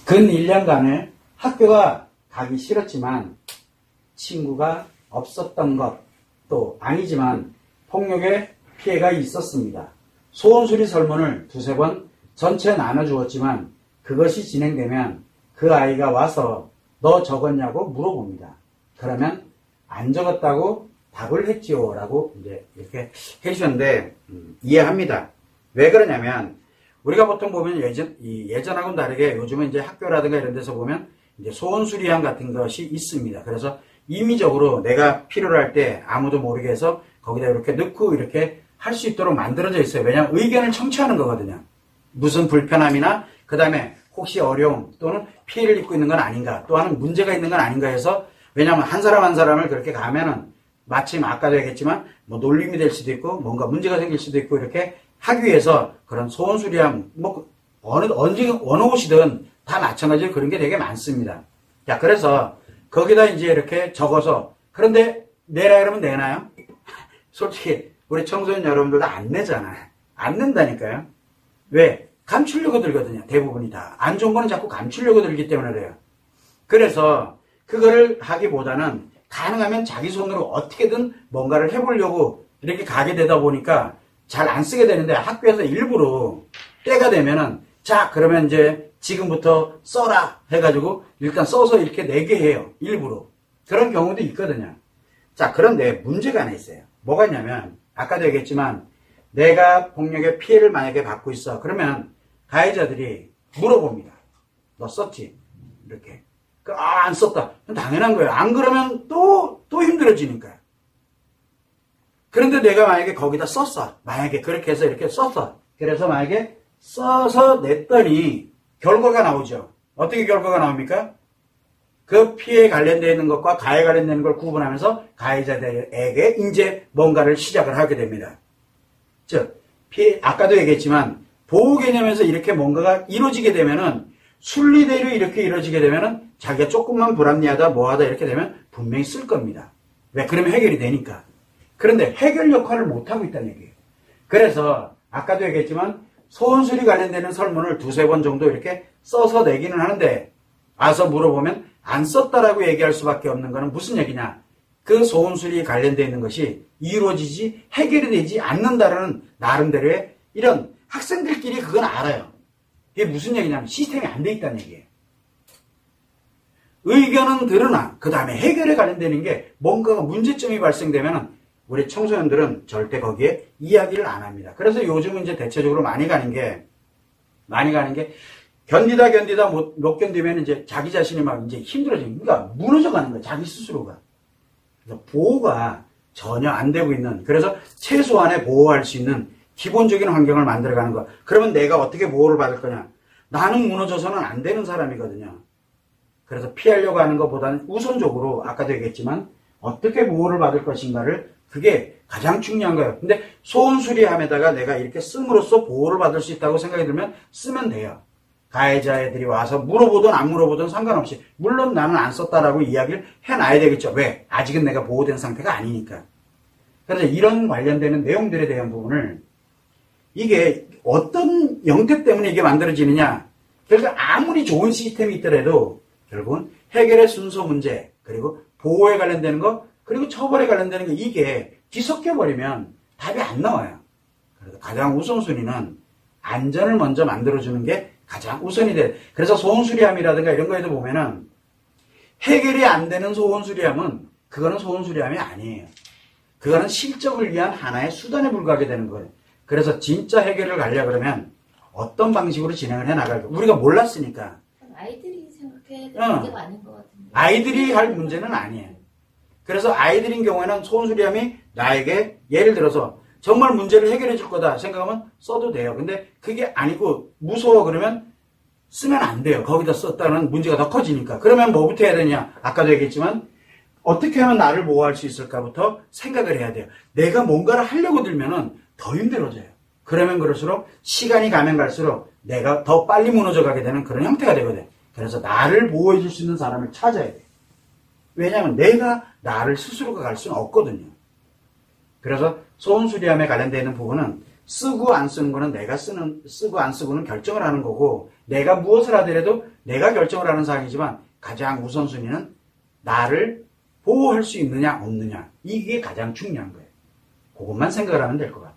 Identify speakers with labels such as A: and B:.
A: 근 1년간을 학교가 가기 싫었지만 친구가 없었던 것도 아니지만 폭력의 피해가 있었습니다. 소원수리 설문을 두세 번 전체 나눠주었지만 그것이 진행되면 그 아이가 와서 너 적었냐고 물어봅니다. 그러면 안 적었다고 답을 했지요 라고 이제 이렇게 해주셨는데 이해합니다. 왜 그러냐면 우리가 보통 보면 예전하고는 다르게 요즘은 이제 학교라든가 이런 데서 보면 이제 소원수리함 같은 것이 있습니다. 그래서 임의적으로 내가 필요로 할 때 아무도 모르게 해서 거기다 이렇게 넣고 이렇게 할 수 있도록 만들어져 있어요. 왜냐하면 의견을 청취하는 거거든요. 무슨 불편함이나 그 다음에 혹시 어려움 또는 피해를 입고 있는 건 아닌가 또는 문제가 있는 건 아닌가 해서 왜냐하면 한 사람 한 사람을 그렇게 가면은 마침 아까도 얘기했지만 뭐 놀림이 될 수도 있고 뭔가 문제가 생길 수도 있고 이렇게 하기 위해서 그런 소원수리함 뭐 어느 곳이든 다 마찬가지로 그런 게 되게 많습니다. 자, 그래서 거기다 이제 이렇게 적어서 그런데 내라 그러면 내나요? 솔직히 우리 청소년 여러분들도 안 내잖아요. 안 낸다니까요. 왜? 감추려고 들거든요. 대부분이 다. 안 좋은 거는 자꾸 감추려고 들기 때문에 그래요. 그래서 그거를 하기보다는 가능하면 자기 손으로 어떻게든 뭔가를 해보려고 이렇게 가게 되다 보니까 잘 안 쓰게 되는데 학교에서 일부러 때가 되면은 자 그러면 이제 지금부터 써라 해가지고 일단 써서 이렇게 내게 해요. 일부러. 그런 경우도 있거든요. 자 그런데 문제가 하나 있어요. 뭐가 있냐면 아까도 얘기했지만 내가 폭력의 피해를 만약에 받고 있어. 그러면 가해자들이 물어봅니다. 너 썼지? 이렇게. 안 썼다. 당연한 거예요. 안 그러면 또 힘들어지니까요. 그런데 내가 만약에 거기다 썼어. 만약에 그렇게 해서 이렇게 썼어. 그래서 만약에 써서 냈더니 결과가 나오죠. 어떻게 결과가 나옵니까? 그 피해에 관련되어 있는 것과 가해에 관련되어 있는 걸 구분하면서 가해자들에게 이제 뭔가를 시작을 하게 됩니다. 즉, 아까도 얘기했지만 보호 개념에서 이렇게 뭔가가 이루어지게 되면은 순리대로 이렇게 이루어지게 되면은 자기가 조금만 불합리하다 뭐하다 이렇게 되면 분명히 쓸 겁니다. 왜? 그러면 해결이 되니까. 그런데 해결 역할을 못하고 있다는 얘기예요. 그래서 아까도 얘기했지만 소원수리 관련되는 설문을 두세 번 정도 이렇게 써서 내기는 하는데 와서 물어보면 안 썼다라고 얘기할 수밖에 없는 거는 무슨 얘기냐. 그 소원수리 관련되어 있는 것이 이루어지지 해결이 되지 않는다라는 나름대로의 이런 학생들끼리 그건 알아요. 이게 무슨 얘기냐면 시스템이 안 돼 있다는 얘기예요. 의견은 들으나 그 다음에 해결에 관련되는 게 뭔가가 문제점이 발생되면 우리 청소년들은 절대 거기에 이야기를 안 합니다. 그래서 요즘은 이제 대체적으로 많이 가는 게 견디다 못 견디면 이제 자기 자신이 막 이제 힘들어지는 그러니까 무너져 가는 거예요. 자기 스스로가. 그래서 보호가 전혀 안 되고 있는 그래서 최소한의 보호할 수 있는 기본적인 환경을 만들어가는 거. 그러면 내가 어떻게 보호를 받을 거냐? 나는 무너져서는 안 되는 사람이거든요. 그래서 피하려고 하는 것보다는 우선적으로 아까도 얘기했지만 어떻게 보호를 받을 것인가를 그게 가장 중요한 거예요. 근데 소원수리함에다가 내가 이렇게 씀으로써 보호를 받을 수 있다고 생각이 들면 쓰면 돼요. 가해자애들이 와서 물어보든 안 물어보든 상관없이 물론 나는 안 썼다라고 이야기를 해놔야 되겠죠. 왜? 아직은 내가 보호된 상태가 아니니까. 그래서 이런 관련되는 내용들에 대한 부분을 이게 어떤 형태 때문에 이게 만들어지느냐. 그러니까 아무리 좋은 시스템이 있더라도 결국은 해결의 순서 문제 그리고 보호에 관련되는 거 그리고 처벌에 관련되는 거 이게 뒤섞여버리면 답이 안 나와요. 그래서 가장 우선순위는 안전을 먼저 만들어주는 게 가장 우선이 돼. 그래서 소원수리함이라든가 이런 거에도 보면은 해결이 안 되는 소원수리함은 그거는 소원수리함이 아니에요. 그거는 실적을 위한 하나의 수단에 불과하게 되는 거예요. 그래서 진짜 해결을 가려고 그러면 어떤 방식으로 진행을 해나갈까. 우리가 몰랐으니까.
B: 아이들이 생각해야 되는 문제가 아닌 것 같은데.
A: 아이들이 할 문제는 아니에요. 그래서 아이들인 경우에는 소원수리함이 나에게 예를 들어서 정말 문제를 해결해 줄 거다 생각하면 써도 돼요. 근데 그게 아니고 무서워 그러면 쓰면 안 돼요. 거기다 썼다는 문제가 더 커지니까. 그러면 뭐부터 해야 되냐. 아까도 얘기했지만 어떻게 하면 나를 보호할 수 있을까부터 생각을 해야 돼요. 내가 뭔가를 하려고 들면은 더 힘들어져요. 그러면 그럴수록 시간이 가면 갈수록 내가 더 빨리 무너져 가게 되는 그런 형태가 되거든요. 그래서 나를 보호해 줄 수 있는 사람을 찾아야 돼요. 왜냐하면 내가 나를 스스로가 갈 수는 없거든요. 그래서 소원수리함에 관련되어 있는 부분은 쓰고 안 쓰는 거는 내가 쓰고 안 쓰고는 결정을 하는 거고, 내가 무엇을 하더라도 내가 결정을 하는 사항이지만 가장 우선순위는 나를 보호할 수 있느냐 없느냐, 이게 가장 중요한 거예요. 그것만 생각을 하면 될 것 같아요.